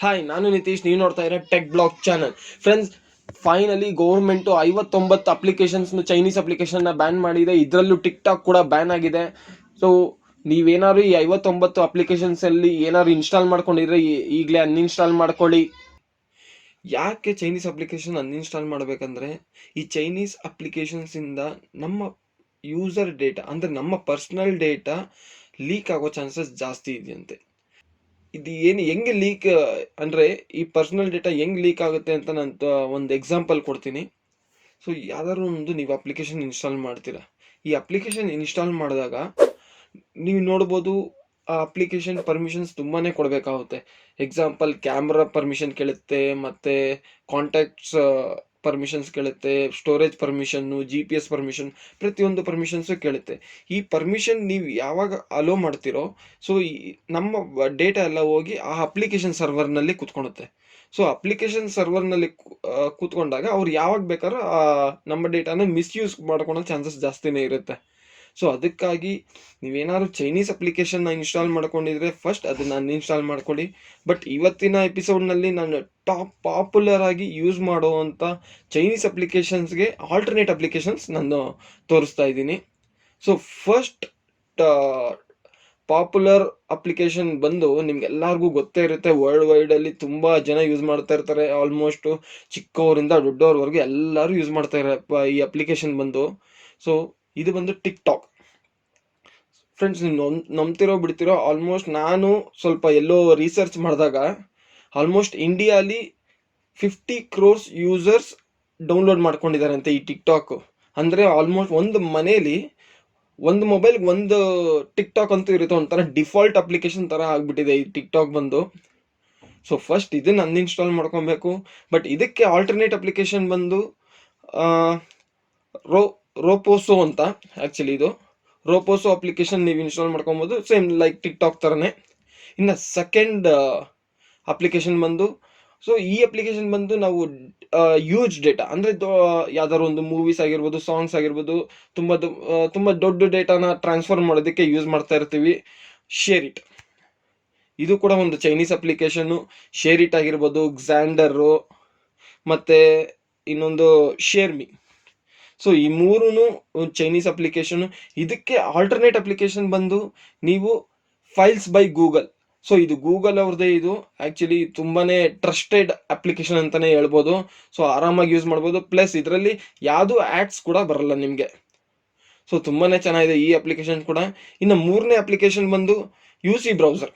Hi, ನಾನು ನಿತೀಶ್. ನೀವು ನೋಡ್ತಾ ಇರೋ tech blog channel. Friends, finally government 59 ಅಪ್ಲಿಕೇಶನ್ಸ್ನ ಚೈನೀಸ್ ಅಪ್ಲಿಕೇಶನ್ನ ಬ್ಯಾನ್ ಮಾಡಿದೆ. ಇದರಲ್ಲೂ ಟಿಕ್ ಟಾಕ್ ಕೂಡ ಬ್ಯಾನ್ ಆಗಿದೆ. ಸೊ ನೀವೇನಾದ್ರು ಈ 59 ಅಪ್ಲಿಕೇಶನ್ಸಲ್ಲಿ ಏನಾದ್ರು ಇನ್ಸ್ಟಾಲ್ ಮಾಡ್ಕೊಂಡಿದ್ರೆ ಈಗಲೇ ಅನ್ಇನ್ಸ್ಟಾಲ್ ಮಾಡ್ಕೊಳ್ಳಿ. ಯಾಕೆ ಚೈನೀಸ್ ಅಪ್ಲಿಕೇಶನ್ ಅನ್ಇನ್ಸ್ಟಾಲ್ ಮಾಡಬೇಕಂದ್ರೆ, ಈ ಚೈನೀಸ್ ಅಪ್ಲಿಕೇಶನ್ಸಿಂದ ನಮ್ಮ ಯೂಸರ್ ಡೇಟಾ ಅಂದರೆ ನಮ್ಮ ಪರ್ಸ್ನಲ್ ಡೇಟಾ ಲೀಕ್ ಆಗೋ ಚಾನ್ಸಸ್ ಜಾಸ್ತಿ ಇದೆಯಂತೆ. ಇದು ಹೆಂಗೆ ಲೀಕ್ ಅಂದರೆ, ಈ ಪರ್ಸನಲ್ ಡೇಟಾ ಹೆಂಗೆ ಲೀಕ್ ಆಗುತ್ತೆ ಅಂತ ನಾನು ಒಂದು ಎಕ್ಸಾಂಪಲ್ ಕೊಡ್ತೀನಿ. ಸೊ ಯಾವ್ದಾದ್ರು ಒಂದು ನೀವು ಅಪ್ಲಿಕೇಶನ್ ಇನ್ಸ್ಟಾಲ್ ಮಾಡ್ತೀರಾ. ಈ ಅಪ್ಲಿಕೇಶನ್ ಇನ್ಸ್ಟಾಲ್ ಮಾಡಿದಾಗ ನೀವು ನೋಡ್ಬೋದು, ಆ ಅಪ್ಲಿಕೇಶನ್ ಪರ್ಮಿಷನ್ಸ್ ತುಂಬಾ ಕೊಡಬೇಕಾಗುತ್ತೆ. ಎಕ್ಸಾಂಪಲ್ ಕ್ಯಾಮ್ರಾ ಪರ್ಮಿಷನ್ ಕೇಳುತ್ತೆ, ಮತ್ತು ಕಾಂಟ್ಯಾಕ್ಟ್ಸ್ ಪರ್ಮಿಷನ್ಸ್ ಕೇಳುತ್ತೆ, ಸ್ಟೋರೇಜ್ ಪರ್ಮಿಷನ್ನು, GPS ಪರ್ಮಿಷನ್, ಪ್ರತಿಯೊಂದು ಪರ್ಮಿಷನ್ಸು ಕೇಳುತ್ತೆ. ಈ ಪರ್ಮಿಷನ್ ನೀವು ಯಾವಾಗ ಅಲೋ ಮಾಡ್ತೀರೋ, ಸೊ ನಮ್ಮ ಡೇಟಾ ಎಲ್ಲ ಹೋಗಿ ಆ ಅಪ್ಲಿಕೇಶನ್ ಸರ್ವರ್ನಲ್ಲಿ ಕೂತ್ಕೊಳುತ್ತೆ. ಸೊ ಅಪ್ಲಿಕೇಶನ್ ಸರ್ವರ್ನಲ್ಲಿ ಕೂತ್ಕೊಂಡಾಗ ಅವ್ರು ಯಾವಾಗ ಬೇಕಾದ್ರೂ ನಮ್ಮ ಡೇಟಾನ ಮಿಸ್ಯೂಸ್ ಮಾಡ್ಕೊಳೋ ಚಾನ್ಸಸ್ ಜಾಸ್ತಿನೇ ಇರುತ್ತೆ. ಸೊ ಅದಕ್ಕಾಗಿ ನೀವೇನಾದ್ರು ಚೈನೀಸ್ ಅಪ್ಲಿಕೇಶನ್ನ ಇನ್ಸ್ಟಾಲ್ ಮಾಡ್ಕೊಂಡಿದ್ರೆ ಫಸ್ಟ್ ಅದನ್ನು ಅನ್ಇನ್ಸ್ಟಾಲ್ ಮಾಡ್ಕೊಳ್ಳಿ. ಬಟ್ ಇವತ್ತಿನ ಎಪಿಸೋಡ್ನಲ್ಲಿ ನಾನು ಪಾಪ್ಯುಲರ್ ಆಗಿ ಯೂಸ್ ಮಾಡುವಂಥ ಚೈನೀಸ್ ಅಪ್ಲಿಕೇಶನ್ಸ್ಗೆ ಆಲ್ಟರ್ನೇಟ್ ಅಪ್ಲಿಕೇಶನ್ಸ್ ನಾನು ತೋರಿಸ್ತಾ ಇದ್ದೀನಿ. ಸೊ ಫಸ್ಟ್ ಪಾಪ್ಯುಲರ್ ಅಪ್ಲಿಕೇಶನ್ ಬಂದು ನಿಮ್ಗೆಲ್ಲರಿಗೂ ಗೊತ್ತೇ ಇರುತ್ತೆ. ವರ್ಲ್ಡ್ ವೈಡಲ್ಲಿ ತುಂಬ ಜನ ಯೂಸ್ ಮಾಡ್ತಾ ಇರ್ತಾರೆ. ಆಲ್ಮೋಸ್ಟು ಚಿಕ್ಕವರಿಂದ ದೊಡ್ಡವ್ರವರೆಗೂ ಎಲ್ಲರೂ ಯೂಸ್ ಮಾಡ್ತಾ ಇದ್ದಾರೆ ಈ ಅಪ್ಲಿಕೇಶನ್ ಬಂದು. ಸೊ ಇದು ಬಂದು ಟಿಕ್ ಟಾಕ್. ಫ್ರೆಂಡ್ಸ್, ನೀವು ನಂಬ್ತಿರೋ ಬಿಡ್ತಿರೋ, ಆಲ್ಮೋಸ್ಟ್ ನಾನು ಸ್ವಲ್ಪ ಎಲ್ಲೋ ರಿಸರ್ಚ್ ಮಾಡಿದಾಗ ಆಲ್ಮೋಸ್ಟ್ ಇಂಡಿಯಾಲಿ 50 crores ಯೂಸರ್ಸ್ ಡೌನ್ಲೋಡ್ ಮಾಡ್ಕೊಂಡಿದ್ದಾರೆ ಅಂತೆ ಈ ಟಿಕ್ ಟಾಕ್. ಅಂದರೆ ಆಲ್ಮೋಸ್ಟ್ ಒಂದು ಮನೇಲಿ ಒಂದು ಮೊಬೈಲ್ಗೆ ಒಂದು ಟಿಕ್ ಟಾಕ್ ಅಂತೂ ಇರುತ್ತೆ. ಒಂಥರ ಡಿಫಾಲ್ಟ್ ಅಪ್ಲಿಕೇಶನ್ ಥರ ಆಗಿಬಿಟ್ಟಿದೆ ಈ ಟಿಕ್ ಟಾಕ್ ಬಂದು. ಸೊ ಫಸ್ಟ್ ಇದನ್ನು ಅನ್ಇನ್ಸ್ಟಾಲ್ ಮಾಡ್ಕೊಬೇಕು. ಬಟ್ ಇದಕ್ಕೆ ಆಲ್ಟರ್ನೇಟ್ ಅಪ್ಲಿಕೇಶನ್ ಬಂದು ರೋಪೋಸೋ ಅಂತ. ಆ್ಯಕ್ಚುಲಿ ಇದು ರೋಪೋಸೋ ಅಪ್ಲಿಕೇಶನ್ ನೀವು ಇನ್ಸ್ಟಾಲ್ ಮಾಡ್ಕೊಬೋದು, ಸೇಮ್ ಲೈಕ್ ಟಿಕ್ ಟಾಕ್ ಥರನೇ. ಇನ್ನು ಸೆಕೆಂಡ್ ಅಪ್ಲಿಕೇಶನ್ ಬಂದು, ಸೊ ಈ ಅಪ್ಲಿಕೇಶನ್ ಬಂದು ನಾವು ಯೂಜ್ ಡೇಟಾ ಅಂದರೆ ಯಾವ್ದಾದ್ರು ಒಂದು ಮೂವೀಸ್ ಆಗಿರ್ಬೋದು, ಸಾಂಗ್ಸ್ ಆಗಿರ್ಬೋದು, ತುಂಬ ದೊಡ್ಡ ಡೇಟಾನ ಟ್ರಾನ್ಸ್ಫರ್ ಮಾಡೋದಕ್ಕೆ ಯೂಸ್ ಮಾಡ್ತಾ ಇರ್ತೀವಿ. ಶೇರಿಟ್, ಇದು ಕೂಡ ಒಂದು ಚೈನೀಸ್ ಅಪ್ಲಿಕೇಶನ್ನು. ಶೇರಿಟ್ ಆಗಿರ್ಬೋದು, ಕ್ಸಾಂಡರು, ಮತ್ತು ಇನ್ನೊಂದು ಶೇರ್ಮಿ. ಸೊ ಈ ಮೂರೂ ಚೈನೀಸ್ ಅಪ್ಲಿಕೇಶನು. ಇದಕ್ಕೆ ಆಲ್ಟರ್ನೇಟ್ ಅಪ್ಲಿಕೇಶನ್ ಬಂದು ನೀವು ಫೈಲ್ಸ್ ಬೈ ಗೂಗಲ್. ಸೊ ಇದು ಗೂಗಲ್ ಅವ್ರದ್ದೇ. ಇದು ಆ್ಯಕ್ಚುಲಿ ತುಂಬಾ ಟ್ರಸ್ಟೆಡ್ ಅಪ್ಲಿಕೇಶನ್ ಅಂತಲೇ ಹೇಳ್ಬೋದು. ಸೊ ಆರಾಮಾಗಿ ಯೂಸ್ ಮಾಡ್ಬೋದು. ಪ್ಲಸ್ ಇದರಲ್ಲಿ ಯಾವುದೂ ಆ್ಯಡ್ಸ್ ಕೂಡ ಬರಲ್ಲ ನಿಮಗೆ. ಸೊ ತುಂಬಾ ಚೆನ್ನಾಗಿದೆ ಈ ಅಪ್ಲಿಕೇಶನ್ ಕೂಡ. ಇನ್ನು ಮೂರನೇ ಅಪ್ಲಿಕೇಶನ್ ಬಂದು UC ಬ್ರೌಸರ್.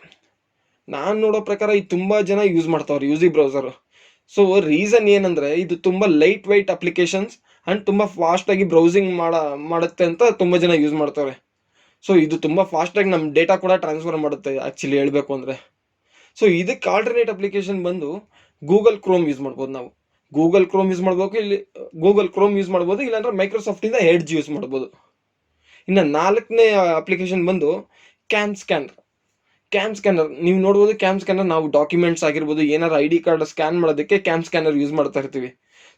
ನಾನು ನೋಡೋ ಪ್ರಕಾರ ಇದು ತುಂಬ ಜನ ಯೂಸ್ ಮಾಡ್ತಾವ್ರೆ UC ಬ್ರೌಸರು. ಸೊ ರೀಸನ್ ಏನಂದರೆ, ಇದು ತುಂಬ ಲೈಟ್ ವೈಟ್ ಅಪ್ಲಿಕೇಶನ್ಸ್ ಆ್ಯಂಡ್ ತುಂಬ ಫಾಸ್ಟಾಗಿ ಬ್ರೌಸಿಂಗ್ ಮಾಡುತ್ತೆ ಅಂತ ತುಂಬ ಜನ ಯೂಸ್ ಮಾಡ್ತಾರೆ. ಸೊ ಇದು ತುಂಬ ಫಾಸ್ಟಾಗಿ ನಮ್ಮ ಡೇಟಾ ಕೂಡ ಟ್ರಾನ್ಸ್ಫರ್ ಮಾಡುತ್ತೆ ಆ್ಯಕ್ಚುಲಿ ಹೇಳಬೇಕು ಅಂದರೆ. ಸೊ ಇದಕ್ಕೆ ಆಲ್ಟರ್ನೇಟ್ ಅಪ್ಲಿಕೇಶನ್ ಬಂದು ಗೂಗಲ್ ಕ್ರೋಮ್ ಯೂಸ್ ಮಾಡ್ಬೋದು. ನಾವು ಗೂಗಲ್ ಕ್ರೋಮ್ ಯೂಸ್ ಮಾಡ್ಬೋದು, ಇಲ್ಲಾಂದ್ರೆ ಮೈಕ್ರೋಸಾಫ್ಟಿಂದ ಎಡ್ಜ್ ಯೂಸ್ ಮಾಡ್ಬೋದು. ಇನ್ನು ನಾಲ್ಕನೇ ಅಪ್ಲಿಕೇಶನ್ ಬಂದು ಕ್ಯಾಮ್ ಸ್ಕ್ಯಾನರ್. ನೀವು ನೋಡ್ಬೋದು, ಕ್ಯಾಮ್ ಸ್ಕ್ಯಾನರ್ ನಾವು ಡಾಕ್ಯುಮೆಂಟ್ಸ್ ಆಗಿರ್ಬೋದು, ಏನಾರು ID ಕಾರ್ಡ್ ಸ್ಕ್ಯಾನ್ ಮಾಡೋದಕ್ಕೆ ಕ್ಯಾಮ್ ಸ್ಕ್ಯಾನರ್ ಯೂಸ್ ಮಾಡ್ತಾ ಇರ್ತೀವಿ.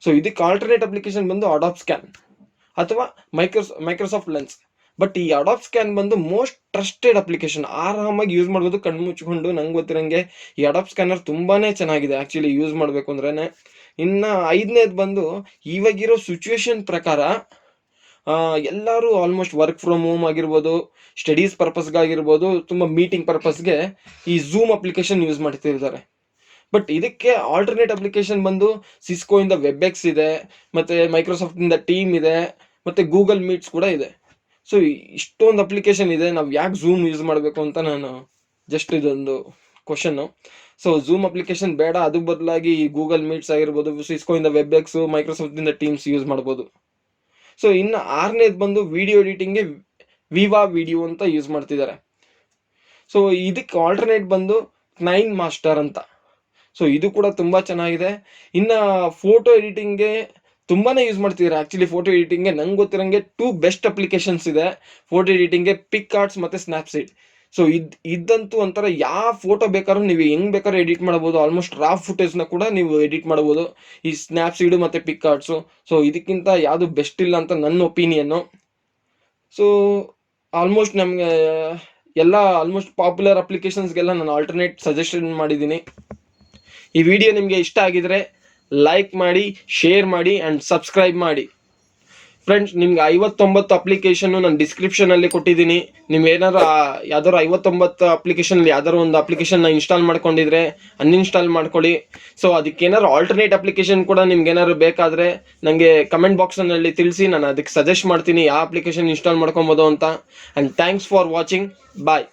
ಸೊ ಇದಕ್ಕೆ ಆಲ್ಟರ್ನೇಟ್ ಅಪ್ಲಿಕೇಶನ್ ಬಂದು ಅಡಾಪ್ ಸ್ಕ್ಯಾನ್ ಅಥವಾ ಮೈಕ್ರೋಸಾಫ್ಟ್ ಲೆನ್ಸ್. ಬಟ್ ಈ ಅಡಾಪ್ ಸ್ಕ್ಯಾನ್ ಬಂದು ಮೋಸ್ಟ್ ಟ್ರಸ್ಟೆಡ್ ಅಪ್ಲಿಕೇಶನ್. ಆರಾಮಾಗಿ ಯೂಸ್ ಮಾಡ್ಬೋದು ಕಣ್ಣು ಮುಚ್ಕೊಂಡು. ನಂಗೆ ಗೊತ್ತಿರಂಗೆ ಈ ಅಡಾಪ್ ಸ್ಕ್ಯಾನರ್ ತುಂಬಾ ಚೆನ್ನಾಗಿದೆ ಆ್ಯಕ್ಚುಲಿ ಯೂಸ್ ಮಾಡಬೇಕು ಅಂದ್ರೇ. ಇನ್ನು ಐದನೇದು ಬಂದು, ಇವಾಗಿರೋ ಸಿಚುವೇಶನ್ ಪ್ರಕಾರ ಎಲ್ಲರೂ ಆಲ್ಮೋಸ್ಟ್ ವರ್ಕ್ ಫ್ರಮ್ ಹೋಮ್ ಆಗಿರ್ಬೋದು, ಸ್ಟಡೀಸ್ ಪರ್ಪಸ್ಗಾಗಿರ್ಬೋದು, ತುಂಬ ಮೀಟಿಂಗ್ ಪರ್ಪಸ್ಗೆ ಈ ಝೂಮ್ ಅಪ್ಲಿಕೇಶನ್ ಯೂಸ್ ಮಾಡ್ತಿರ್ತಾರೆ. ಬಟ್ ಇದಕ್ಕೆ ಆಲ್ಟರ್ನೇಟ್ ಅಪ್ಲಿಕೇಶನ್ ಬಂದು ಸಿಸ್ಕೋಯಿಂದ ವೆಬ್ಎಕ್ಸ್ ಇದೆ, ಮತ್ತು ಮೈಕ್ರೋಸಾಫ್ಟಿಂದ ಟೀಮ್ ಇದೆ, ಮತ್ತು ಗೂಗಲ್ ಮೀಟ್ಸ್ ಕೂಡ ಇದೆ. ಸೊ ಇಷ್ಟೊಂದು ಅಪ್ಲಿಕೇಶನ್ ಇದೆ, ನಾವು ಯಾಕೆ ಝೂಮ್ ಯೂಸ್ ಮಾಡಬೇಕು ಅಂತ ನಾನು ಜಸ್ಟ್ ಇದೊಂದು ಕ್ವಶನ್ನು. ಸೊ ಝೂಮ್ ಅಪ್ಲಿಕೇಶನ್ ಬೇಡ, ಅದ್ರ ಬದಲಾಗಿ ಗೂಗಲ್ ಮೀಟ್ಸ್ ಆಗಿರ್ಬೋದು, ಸಿಸ್ಕೋಯಿಂದ ವೆಬ್ಎಕ್ಸು, ಮೈಕ್ರೋಸಾಫ್ಟಿಂದ ಟೀಮ್ಸ್ ಯೂಸ್ ಮಾಡ್ಬೋದು. ಸೊ ಇನ್ನು ಆರನೇದು ಬಂದು ವಿಡಿಯೋ ಎಡಿಟಿಂಗ್ಗೆ ವಿವಾ ವಿಡಿಯೋ ಅಂತ ಯೂಸ್ ಮಾಡ್ತಿದ್ದಾರೆ. ಸೊ ಇದಕ್ಕೆ ಆಲ್ಟರ್ನೇಟ್ ಬಂದು 9 ಮಾಸ್ಟರ್ ಅಂತ. ಸೊ ಇದು ಕೂಡ ತುಂಬ ಚೆನ್ನಾಗಿದೆ. ಇನ್ನು ಫೋಟೋ ಎಡಿಟಿಂಗ್ಗೆ ತುಂಬಾ ಯೂಸ್ ಮಾಡ್ತಿದ್ದಾರೆ ಆ್ಯಕ್ಚುಲಿ. ಫೋಟೋ ಎಡಿಟಿಂಗ್ಗೆ ನಂಗೆ ಗೊತ್ತಿರೋಂಗೆ 2 ಬೆಸ್ಟ್ ಅಪ್ಲಿಕೇಶನ್ಸ್ ಇದೆ ಫೋಟೋ ಎಡಿಟಿಂಗ್ಗೆ, ಪಿಕ್ ಆರ್ಟ್ಸ್ ಮತ್ತು ಸ್ನ್ಯಾಪ್ಸೀಡ್. ಸೊ ಇದಂತೂ ಒಂಥರ ಯಾವ ಫೋಟೋ ಬೇಕಾದ್ರೂ ನೀವು ಹೆಂಗೆ ಬೇಕಾದ್ರೂ ಎಡಿಟ್ ಮಾಡ್ಬೋದು. ಆಲ್ಮೋಸ್ಟ್ ರಾ ಫುಟೇಜ್ನ ಕೂಡ ನೀವು ಎಡಿಟ್ ಮಾಡ್ಬೋದು ಈ ಸ್ನ್ಯಾಪ್ಸೀಡು ಮತ್ತು ಪಿಕ್ ಆರ್ಟ್ಸು. ಸೊ ಇದಕ್ಕಿಂತ ಯಾವುದು ಬೆಸ್ಟ್ ಇಲ್ಲ ಅಂತ ನನ್ನ ಒಪಿನಿಯನ್ನು. ಸೊ ಆಲ್ಮೋಸ್ಟ್ ನಮಗೆ ಆಲ್ಮೋಸ್ಟ್ ಪಾಪ್ಯುಲರ್ ಅಪ್ಲಿಕೇಶನ್ಸ್ಗೆಲ್ಲ ನಾನು ಆಲ್ಟರ್ನೇಟ್ ಸಜೆಷನ್ ಮಾಡಿದ್ದೀನಿ. ಈ ವಿಡಿಯೋ ನಿಮಗೆ ಇಷ್ಟ ಆಗಿದ್ರೆ ಲೈಕ್ ಮಾಡಿ, ಶೇರ್ ಮಾಡಿ ಆ್ಯಂಡ್ ಸಬ್ಸ್ಕ್ರೈಬ್ ಮಾಡಿ. ಫ್ರೆಂಡ್ಸ್, ನಿಮ್ಗೆ 59 ಅಪ್ಲಿಕೇಶನ್ ನಾನು ಡಿಸ್ಕ್ರಿಪ್ಷನಲ್ಲಿ ಕೊಟ್ಟಿದ್ದೀನಿ. ನೀವು ಏನಾರು ಯಾವ್ದಾದ್ರು 59 ಅಪ್ಲಿಕೇಶನಲ್ಲಿ ಯಾವ್ದಾದ್ರು ಒಂದು ಅಪ್ಲಿಕೇಶನ್ನ ಇನ್ಸ್ಟಾಲ್ ಮಾಡ್ಕೊಂಡಿದ್ರೆ ಅನ್ಇನ್ಸ್ಟಾಲ್ ಮಾಡ್ಕೊಳ್ಳಿ. ಸೊ ಅದಕ್ಕೇನಾದ್ರು ಆಲ್ಟರ್ನೇಟ್ ಅಪ್ಲಿಕೇಶನ್ ಕೂಡ ನಿಮ್ಗೆ ಏನಾದ್ರು ಬೇಕಾದರೆ ನನಗೆ ಕಮೆಂಟ್ ಬಾಕ್ಸ್ನಲ್ಲಿ ತಿಳಿಸಿ, ನಾನು ಅದಕ್ಕೆ ಸಜೆಸ್ಟ್ ಮಾಡ್ತೀನಿ ಯಾವ ಅಪ್ಲಿಕೇಶನ್ ಇನ್ಸ್ಟಾಲ್ ಮಾಡ್ಕೊಬೋದು ಅಂತ. And thanks for watching. Bye.